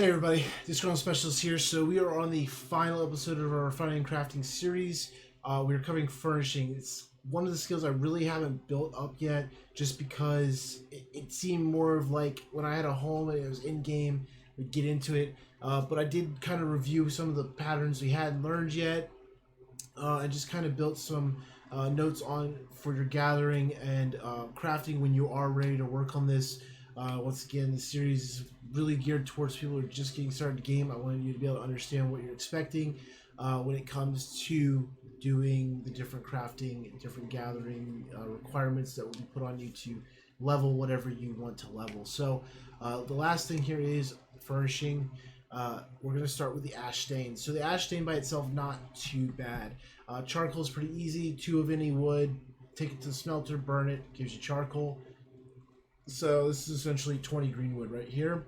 Hey everybody, Disgruntled Specialist here. So we are on the final episode of our refining and crafting series. We are covering furnishing. It's one of the skills I really haven't built up yet, just because it seemed more of like when I had a home and it was in game, we'd get into it. But I did kind of review some of the patterns we hadn't learned yet, and just kind of built some notes on for your gathering and crafting when you are ready to work on this. Once again, the series is really geared towards people who are just getting started the game. I wanted you to be able to understand what you're expecting when it comes to doing the different crafting, different gathering requirements that will be put on you to level whatever you want to level. So the last thing here is furnishing. We're going to start with the ash stain. So the ash stain by itself, not too bad. Charcoal is pretty easy. 2 of any wood, take it to the smelter, burn it, gives you charcoal. So this is essentially 20 green wood right here,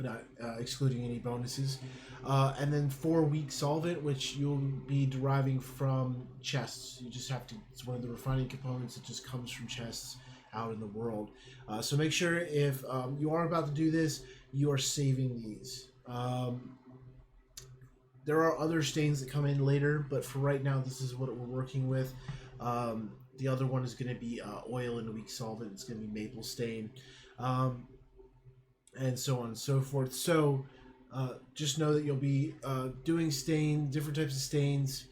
not excluding any bonuses. And then 4 wheat solvent, which you'll be deriving from chests. You just have to, it's one of the refining components that just comes from chests out in the world. So make sure if you are about to do this, you are saving these. There are other stains that come in later, but for right now, this is what we're working with. The other one is going to be oil and a weak solvent. It's going to be maple stain, and so on and so forth. So just know that you'll be doing different types of stains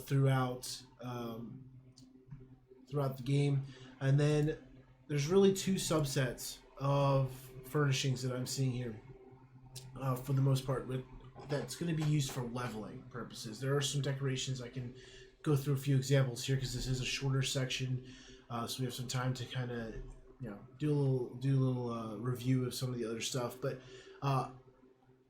throughout the game. And then there's really 2 subsets of furnishings that I'm seeing here for the most part. That's going to be used for leveling purposes. There are some decorations I can go through a few examples here because this is a shorter section, so we have some time to kind of do a little review of some of the other stuff. But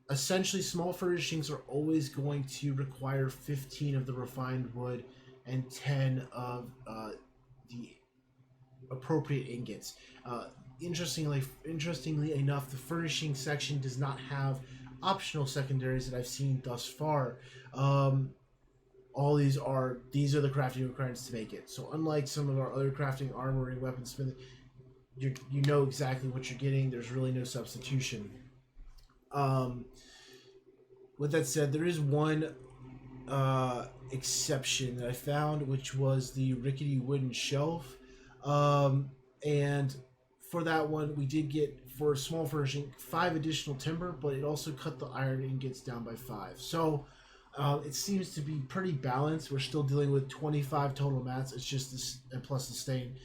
essentially, small furnishings are always going to require 15 of the refined wood and 10 of the appropriate ingots. Interestingly enough, the furnishing section does not have optional secondaries that I've seen thus far. All these are the crafting requirements to make it. So unlike some of our other crafting, armoring, weaponsmithing, you know exactly what you're getting. There's really no substitution. With that said, there is one exception that I found, which was the rickety wooden shelf. And for that one, we did get, for a small furnishing, 5 additional timber, but it also cut the iron ingots down by 5. So it seems to be pretty balanced. We're still dealing with 25 total mats. It's just this, and plus the stain.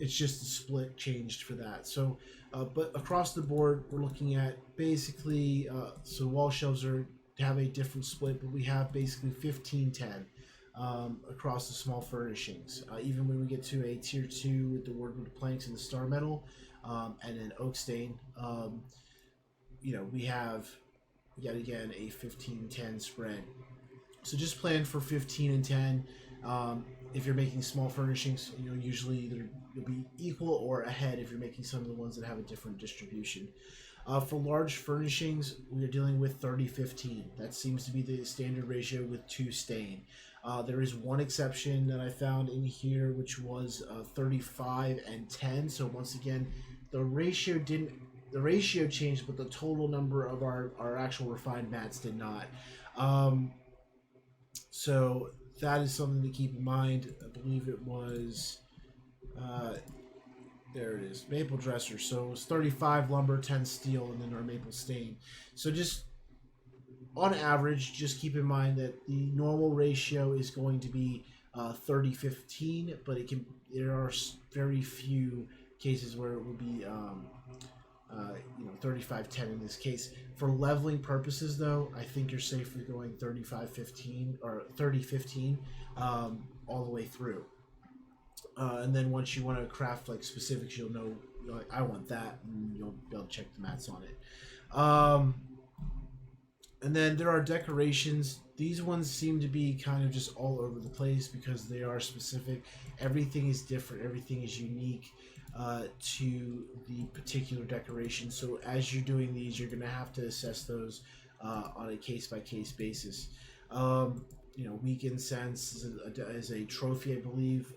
It's just the split changed for that. So, but across the board, we're looking at basically, so wall shelves have a different split, but we have basically 15-10 across the small furnishings. Even when we get to a tier 2 with the wood planks and the star metal, and then oak stain, we have yet again a 15-10 spread. So just plan for 15 and 10. If you're making small furnishings, usually either you'll be equal or ahead if you're making some of the ones that have a different distribution. For large furnishings, we are dealing with 30-15. That seems to be the standard ratio with 2 stain. There is one exception that I found in here, which was 35 and 10. So once again, the ratio changed, but the total number of our actual refined mats did not. So that is something to keep in mind. I believe it was, there it is, maple dresser. So it was 35 lumber, 10 steel, and then our maple stain. So just on average, just keep in mind that the normal ratio is going to be 30-15, but there are very few cases where it would be 35-10 in this case. For leveling purposes, though, I think you're safe with going 35-15 or 30-15 all the way through. And then once you want to craft like specifics, you'll know, I want that, and you'll be able to check the mats on it. And then there are decorations. These ones seem to be kind of just all over the place because they are specific. Everything is different. Everything is unique to the particular decoration. So as you're doing these, you're going to have to assess those on a case-by-case basis. Weak incense is a trophy, I believe.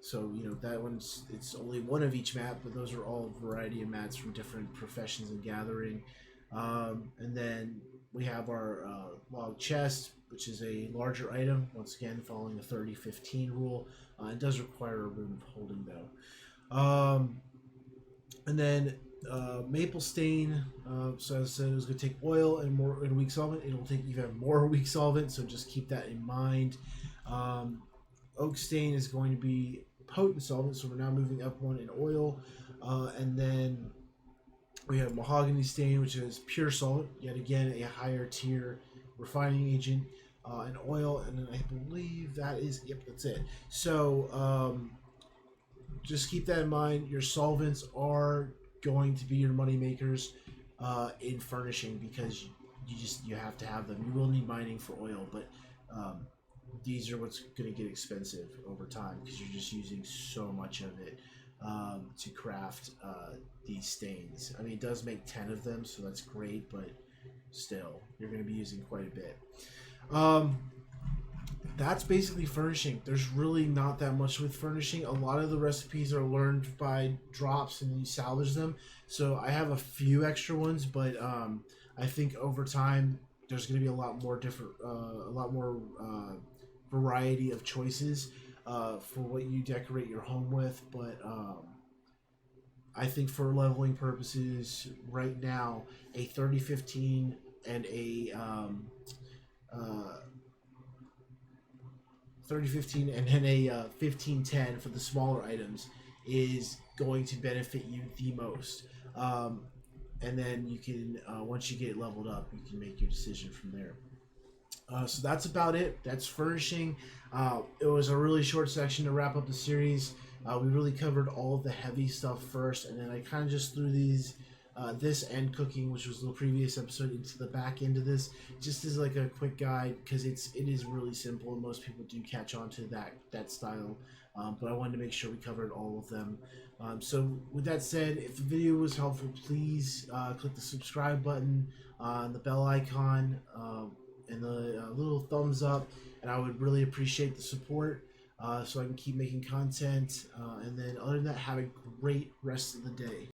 So that it's only one of each map, but those are all a variety of mats from different professions and gathering. And then we have our log chest, which is a larger item, once again following the 30-15 rule. It does require a room holding though. And then maple stain. So as I said, it was going to take oil and weak solvent. It'll take even more weak solvent, so just keep that in mind. Oak stain is going to be potent solvent, so we're now moving up one in oil. And then we have mahogany stain, which is pure solvent, yet again a higher tier refining agent, and oil. And then I believe that is, yep, that's it. So just keep that in mind. Your solvents are going to be your money makers in furnishing, because you have to have them. You will need mining for oil, but these are what's going to get expensive over time, because you're just using so much of it to craft these stains. I mean, it does make 10 of them, so that's great, but still, you're going to be using quite a bit. That's basically furnishing. There's really not that much with furnishing. A lot of the recipes are learned by drops and you salvage them. So I have a few extra ones, but I think over time there's going to be a lot more different, a lot more variety of choices for what you decorate your home with. But I think for leveling purposes, right now, a 30-15 and a 30-15 and then a 15-10 for the smaller items is going to benefit you the most. And then you can, once you get it leveled up, you can make your decision from there. So that's about it. That's furnishing. It was a really short section to wrap up the series. We really covered all of the heavy stuff first, and then I kind of just threw these, this and cooking, which was the previous episode, into the back end of this, just as like a quick guide, because it is really simple, and most people do catch on to that style. But I wanted to make sure we covered all of them. So with that said, if the video was helpful, please click the subscribe button, the bell icon, and the little thumbs up, and I would really appreciate the support so I can keep making content. And then other than that, have a great rest of the day.